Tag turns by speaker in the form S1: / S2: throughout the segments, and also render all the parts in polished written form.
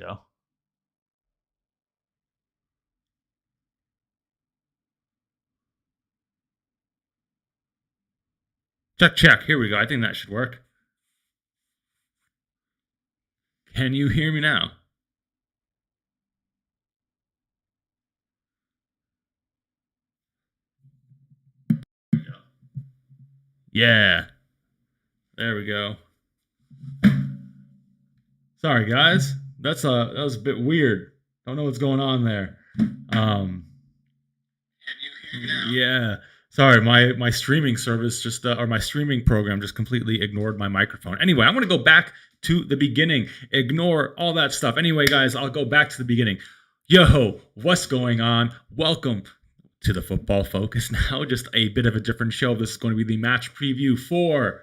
S1: go.
S2: Check, check. Here we go. I think that should work. Can you hear me now? Yeah. There we go. Sorry, guys. That was a bit weird. Don't know what's going on there. Um, yeah. Sorry, my streaming service just or my streaming program just completely ignored my microphone. Anyway, I'm gonna go back to the beginning. Ignore all that stuff. Anyway, guys, I'll go back to the beginning. Yo, what's going on? Welcome to the Football Focus now. Just a bit of a different show. This is going to be the match preview for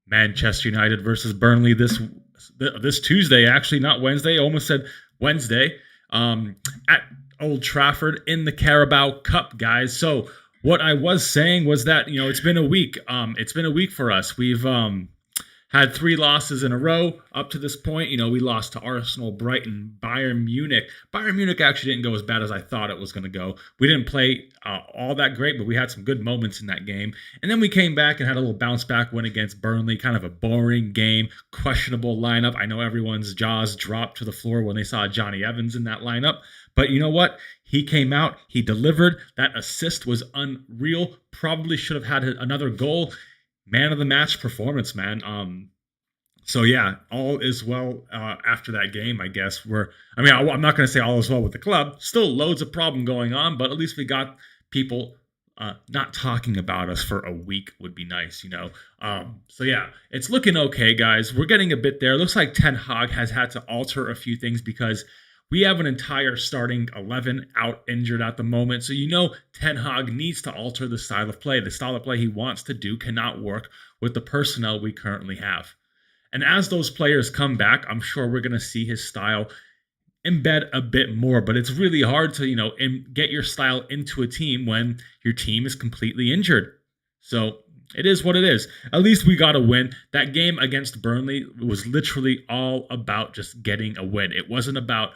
S2: Manchester United versus Burnley this Tuesday. Actually, not Wednesday. I almost said Wednesday. At Old Trafford in the Carabao Cup, guys. So what I was saying was that it's been a week. It's been a week for us. We've had 3 losses in a row up to this point. We lost to Arsenal, Brighton, Bayern Munich. Bayern Munich actually didn't go as bad as I thought it was going to go. We didn't play all that great, but we had some good moments in that game. And then we came back and had a little bounce back win against Burnley. Kind of a boring game, questionable lineup. I know everyone's jaws dropped to the floor when they saw Johnny Evans in that lineup. But you know what? He came out. He delivered. That assist was unreal. Probably should have had another goal. Man of the match performance, man. So yeah, all is well after that game, I guess. I'm not going to say all is well with the club. Still loads of problem going on, but at least we got people not talking about us for a week would be nice, So yeah, it's looking okay, guys. We're getting a bit there. Looks like Ten Hag has had to alter a few things because we have an entire starting 11 out injured at the moment. So Ten Hag needs to alter the style of play. The style of play he wants to do cannot work with the personnel we currently have. And as those players come back, I'm sure we're going to see his style embed a bit more. But it's really hard to, get your style into a team when your team is completely injured. So it is what it is. At least we got a win. That game against Burnley was literally all about just getting a win. It wasn't about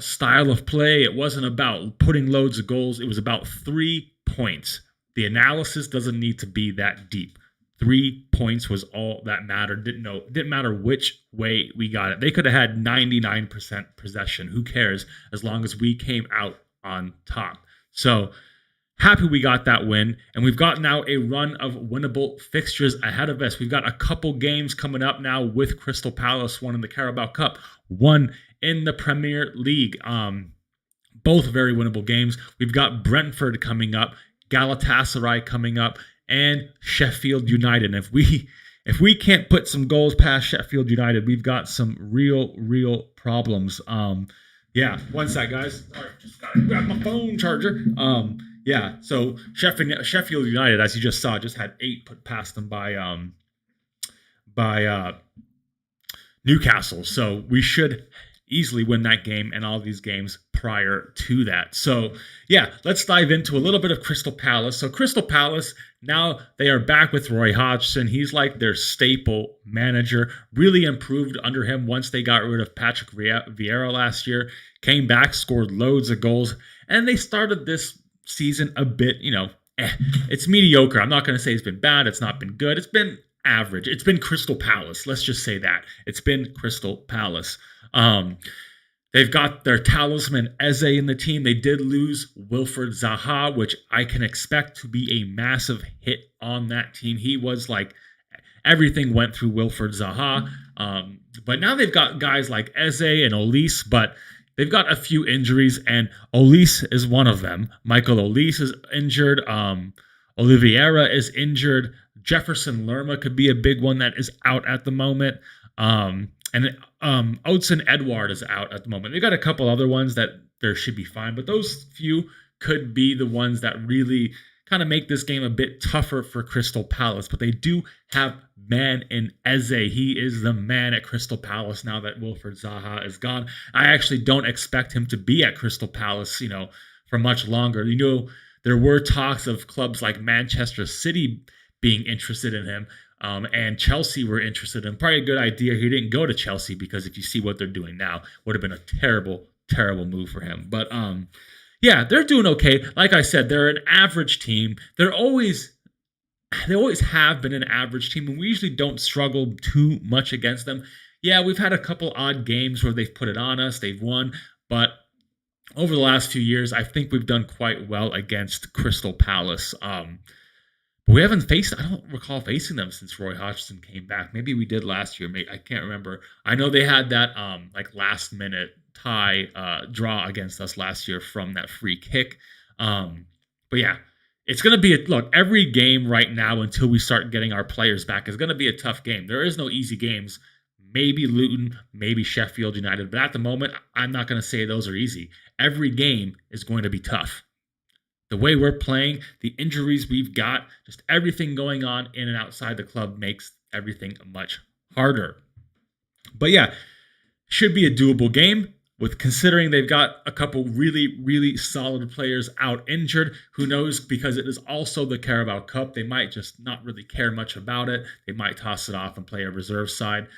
S2: style of play. It wasn't about putting loads of goals. It was about 3 points. The analysis doesn't need to be that deep. 3 points was all that mattered. Didn't matter which way we got it. They could have had 99% possession. Who cares? As long as we came out on top. So happy we got that win. And we've got now a run of winnable fixtures ahead of us. We've got a couple games coming up now with Crystal Palace, one in the Carabao Cup, one in the Premier League. Both very winnable games. We've got Brentford coming up, Galatasaray coming up, and Sheffield United. And if we can't put some goals past Sheffield United, we've got some real problems. Yeah, one sec, guys. Sorry, just gotta grab my phone charger. Yeah, so Sheffield United, as you just saw, just had 8 put past them by Newcastle. So we should easily win that game and all these games prior to that. So yeah, let's dive into a little bit of Crystal Palace. So Crystal Palace, now they are back with Roy Hodgson. He's like their staple manager, really improved under him once they got rid of Patrick Vieira last year, came back, scored loads of goals, and they started this season a bit, it's mediocre. I'm not going to say it's been bad. It's not been good. It's been average. It's been Crystal Palace. Let's just say that. It's been Crystal Palace. They've got their talisman Eze in the team. They did lose Wilfred Zaha, which I can expect to be a massive hit on that team. He was like, everything went through Wilfred Zaha. But now they've got guys like Eze and Olise, but they've got a few injuries, and Olise is one of them. Michael Olise is injured. Oliveira is injured. Jefferson Lerma could be a big one that is out at the moment. And Odson Edward is out at the moment. They got a couple other ones that there should be fine, but those few could be the ones that really kind of make this game a bit tougher for Crystal Palace. But they do have man in Eze. He is the man at Crystal Palace now that Wilfred Zaha is gone. I actually don't expect him to be at Crystal Palace, for much longer. There were talks of clubs like Manchester City being interested in him. And Chelsea were interested in. Probably a good idea he didn't go to Chelsea, because if you see what they're doing now, would have been a terrible, terrible move for him. But yeah, they're doing okay. Like I said, they're an average team. They always have been an average team, and we usually don't struggle too much against them. Yeah, we've had a couple odd games where they've put it on us, they've won, but over the last few years, I think we've done quite well against Crystal Palace. But we haven't faced, I don't recall facing them since Roy Hodgson came back. Maybe we did last year. I can't remember. I know they had that like last minute tie draw against us last year from that free kick. But yeah, it's going to be look, every game right now until we start getting our players back is going to be a tough game. There is no easy games. Maybe Luton, maybe Sheffield United. But at the moment, I'm not going to say those are easy. Every game is going to be tough. The way we're playing, the injuries we've got, just everything going on in and outside the club makes everything much harder. But yeah, should be a doable game, with considering they've got a couple really, really solid players out injured. Who knows? Because it is also the Carabao Cup. They might just not really care much about it. They might toss it off and play a reserve side.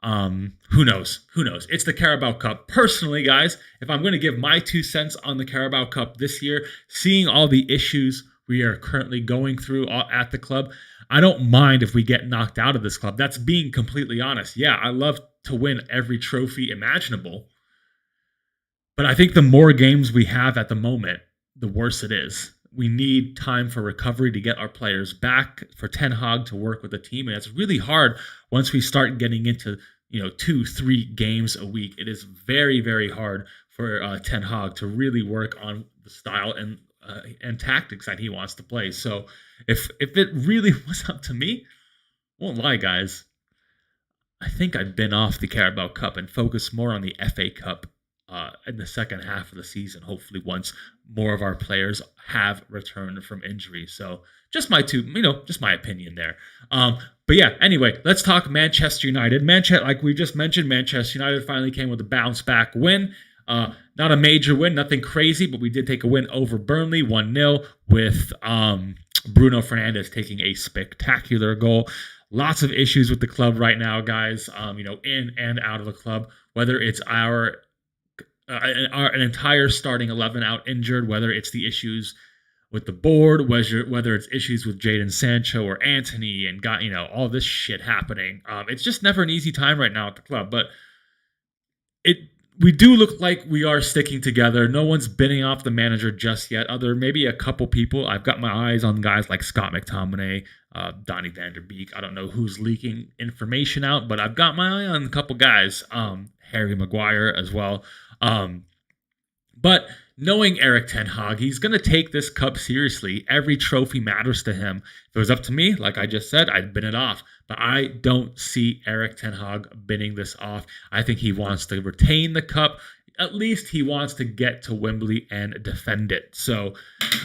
S2: Who knows? Who knows? It's the Carabao Cup. Personally, guys, if I'm going to give my 2 cents on the Carabao Cup this year, seeing all the issues we are currently going through at the club, I don't mind if we get knocked out of this club. That's being completely honest. Yeah, I love to win every trophy imaginable. But I think the more games we have at the moment, the worse it is. We need time for recovery to get our players back, for Ten Hag to work with the team. And it's really hard once we start getting into 2-3 games a week. It is very, very hard for Ten Hag to really work on the style and tactics that he wants to play. So if it really was up to me, won't lie, guys, I think I'd been off the Carabao Cup and focus more on the FA Cup in the second half of the season, hopefully once more of our players have returned from injury. So just my opinion there. But yeah, anyway, let's talk Manchester United. Like we just mentioned, Manchester United finally came with a bounce back win. Not a major win, nothing crazy, but we did take a win over Burnley, 1-0, with Bruno Fernandes taking a spectacular goal. Lots of issues with the club right now, guys, in and out of the club, whether it's an entire starting 11 out injured, whether it's the issues with the board, whether it's issues with Jadon Sancho or Antony, and got all this shit happening. It's just never an easy time right now at the club, but we do look like we are sticking together. No one's bidding off the manager just yet. Maybe a couple people. I've got my eyes on guys like Scott McTominay, Donny van der Beek. I don't know who's leaking information out, but I've got my eye on a couple guys. Harry Maguire as well. But knowing Eric Ten Hag, he's going to take this cup seriously. Every trophy matters to him. If it was up to me, like I just said, I'd bin it off. But I don't see Eric Ten Hag binning this off. I think he wants to retain the cup. At least he wants to get to Wembley and defend it. So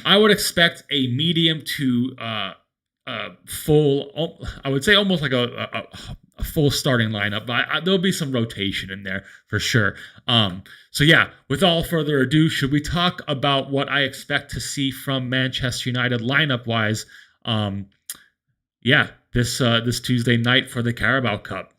S2: I would expect a medium to full, I would say almost like a full starting lineup, but there'll be some rotation in there for sure. So yeah, with all further ado, should we talk about what I expect to see from Manchester United lineup wise? Yeah, this Tuesday night for the Carabao Cup.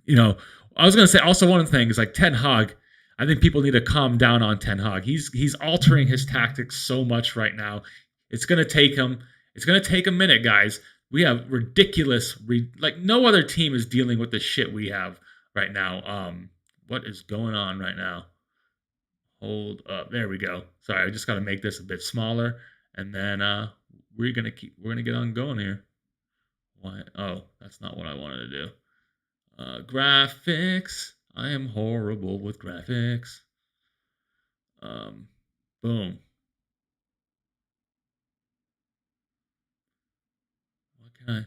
S2: I was going to say also one of the things, like Ten Hag, I think people need to calm down on Ten Hag. He's altering his tactics so much right now. It's going to take him. It's going to take a minute, guys. We have ridiculous, like no other team is dealing with the shit we have right now. What is going on right now? Hold up. There we go. Sorry, I just got to make this a bit smaller, and then we're gonna get on going here. Why? Oh, that's not what I wanted to do. Graphics. I am horrible with graphics. Boom. What can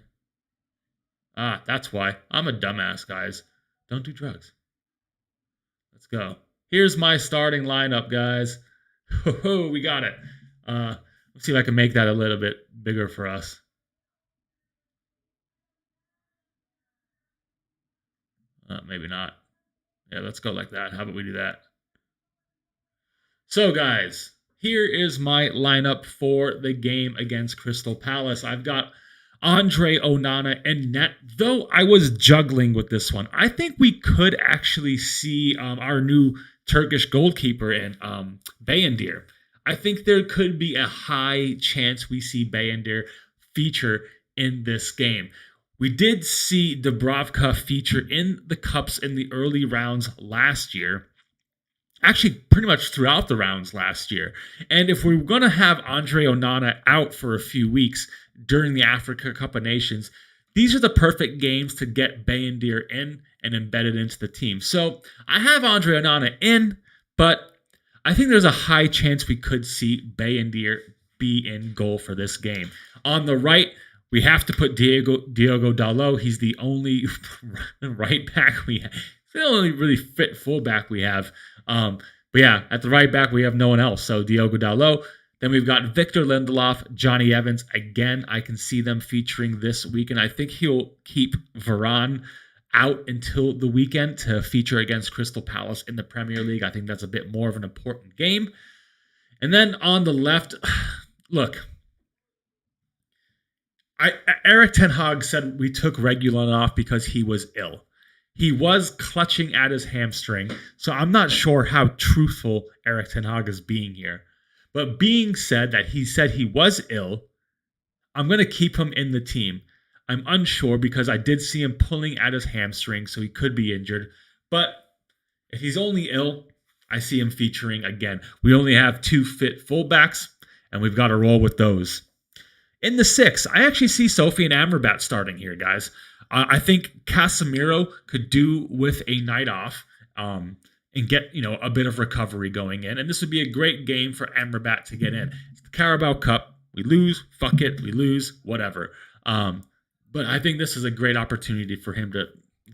S2: I? That's why. I'm a dumbass, guys. Don't do drugs. Let's go. Here's my starting lineup, guys. Ho, we got it. Let's see if I can make that a little bit bigger for us. Maybe not. Yeah, let's go like that. How about we do that? So, guys, here is my lineup for the game against Crystal Palace. I've got Andre Onana in net, though I was juggling with this one. I think we could actually see our new Turkish goalkeeper in Bayendir. I think there could be a high chance we see Bayendir feature in this game. We did see Dubravka feature in the Cups in the early rounds last year. Actually, pretty much throughout the rounds last year. And if we're going to have Andre Onana out for a few weeks during the Africa Cup of Nations, these are the perfect games to get Bayendir in and embedded into the team. So I have Andre Onana in, but I think there's a high chance we could see Bayendir be in goal for this game. On the right, we have to put Diogo Dalot. He's the only right back we have. He's the only really fit fullback we have. But yeah, at the right back, we have no one else. So Diogo Dalot. Then we've got Victor Lindelof, Johnny Evans. Again, I can see them featuring this weekend. I think he'll keep Varane out until the weekend to feature against Crystal Palace in the Premier League. I think that's a bit more of an important game. And then on the left, look, Eric Ten Hag said we took Reguilon off because he was ill. He was clutching at his hamstring, so I'm not sure how truthful Eric Ten Hag is being here. But being said that he said he was ill, I'm going to keep him in the team. I'm unsure because I did see him pulling at his hamstring, so he could be injured. But if he's only ill, I see him featuring again. We only have 2 fit fullbacks, and we've got to roll with those. In the 6, I actually see Sophie and Amrabat starting here, guys. I think Casemiro could do with a night off and get a bit of recovery going in. And this would be a great game for Amrabat to get in. It's the Carabao Cup. We lose. Fuck it. We lose. Whatever. But I think this is a great opportunity for him to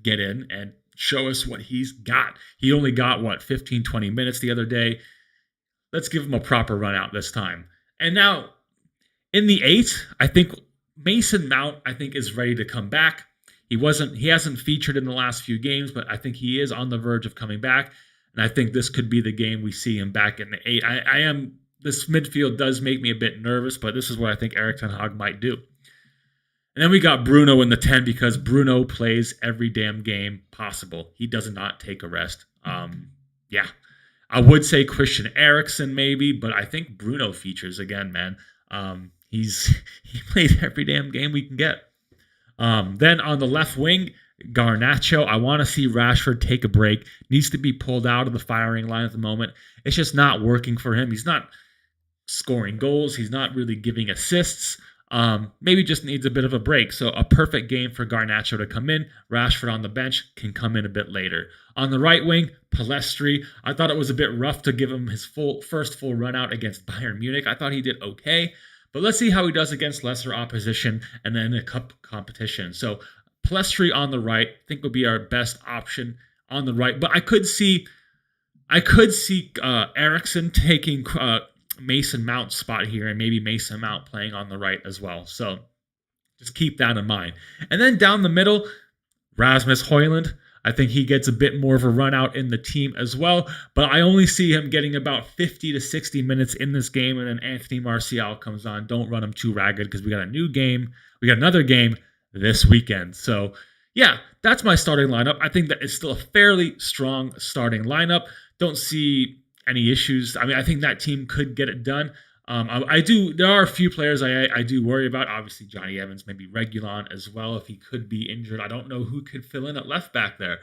S2: get in and show us what he's got. He only got, 15, 20 minutes the other day. Let's give him a proper run out this time. And now, in the 8, I think Mason Mount, is ready to come back. He hasn't featured in the last few games, but I think he is on the verge of coming back. And I think this could be the game we see him back in the 8. This midfield does make me a bit nervous, but this is what I think Eric Ten Hag might do. And then we got Bruno in the 10 because Bruno plays every damn game possible. He does not take a rest. Yeah. I would say Christian Eriksen maybe, but I think Bruno features again, man. He plays every damn game we can get. Then on the left wing, Garnacho. I want to see Rashford take a break. Needs to be pulled out of the firing line at the moment. It's just not working for him. He's not scoring goals. He's not really giving assists. Maybe just needs a bit of a break. So a perfect game for Garnacho to come in. Rashford on the bench can come in a bit later. On the right wing, Pellistri. I thought it was a bit rough to give him his first full run out against Bayern Munich. I thought he did okay. But let's see how he does against lesser opposition and then a cup competition. So Pellistri on the right, I think would be our best option on the right. But I could see Eriksen taking Mason Mount's spot here and maybe Mason Mount playing on the right as well. So just keep that in mind. And then down the middle, Rasmus Højlund. I think he gets a bit more of a run out in the team as well, but I only see him getting about 50 to 60 minutes in this game, and then Anthony Martial comes on. Don't run him too ragged because we got a new game. We got another game this weekend. So, yeah, that's my starting lineup. I think that it's still a fairly strong starting lineup. Don't see any issues. I mean, I think that team could get it done. There are a few players I do worry about. Obviously, Johnny Evans, maybe Reguilon as well, if he could be injured. I don't know who could fill in at left back there.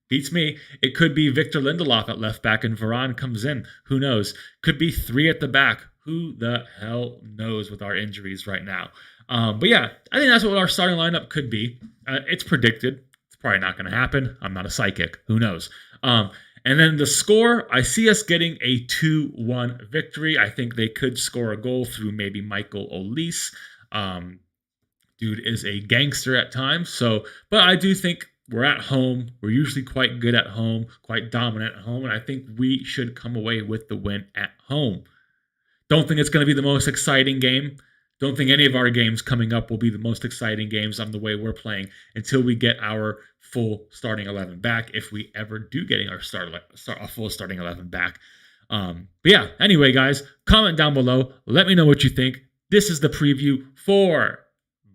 S2: Beats me. It could be Victor Lindelof at left back and Varane comes in. Who knows? Could be 3 at the back. Who the hell knows with our injuries right now? But yeah, I think that's what our starting lineup could be. It's predicted. It's probably not going to happen. I'm not a psychic. Who knows? And then the score, I see us getting a 2-1 victory. I think they could score a goal through maybe Michael Olise. Dude is a gangster at times. But I do think we're at home. We're usually quite good at home, quite dominant at home. And I think we should come away with the win at home. Don't think it's going to be the most exciting game. Don't think any of our games coming up will be the most exciting games on the way we're playing until we get our full starting 11 back, if we ever do getting our full starting 11 back. But yeah, anyway, guys, comment down below. Let me know what you think. This is the preview for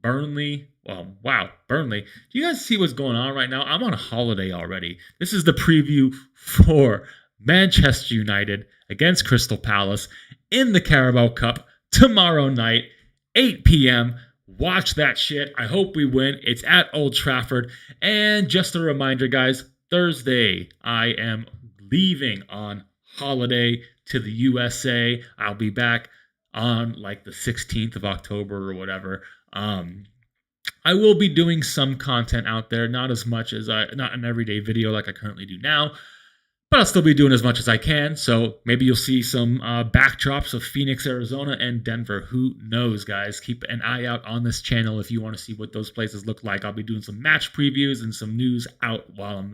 S2: Burnley. Well, wow, Burnley. Do you guys see what's going on right now? I'm on a holiday already. This is the preview for Manchester United against Crystal Palace in the Carabao Cup tomorrow night, 8 p.m. Watch that shit. I hope we win. It's at Old Trafford. And just a reminder, guys, Thursday, I am leaving on holiday to the USA. I'll be back on like the 16th of October or whatever. I will be doing some content out there, not as much as not an everyday video like I currently do now, but I'll still be doing as much as I can. So maybe you'll see some backdrops of Phoenix, Arizona, and Denver. Who knows, guys? Keep an eye out on this channel if you want to see what those places look like. I'll be doing some match previews and some news out while I'm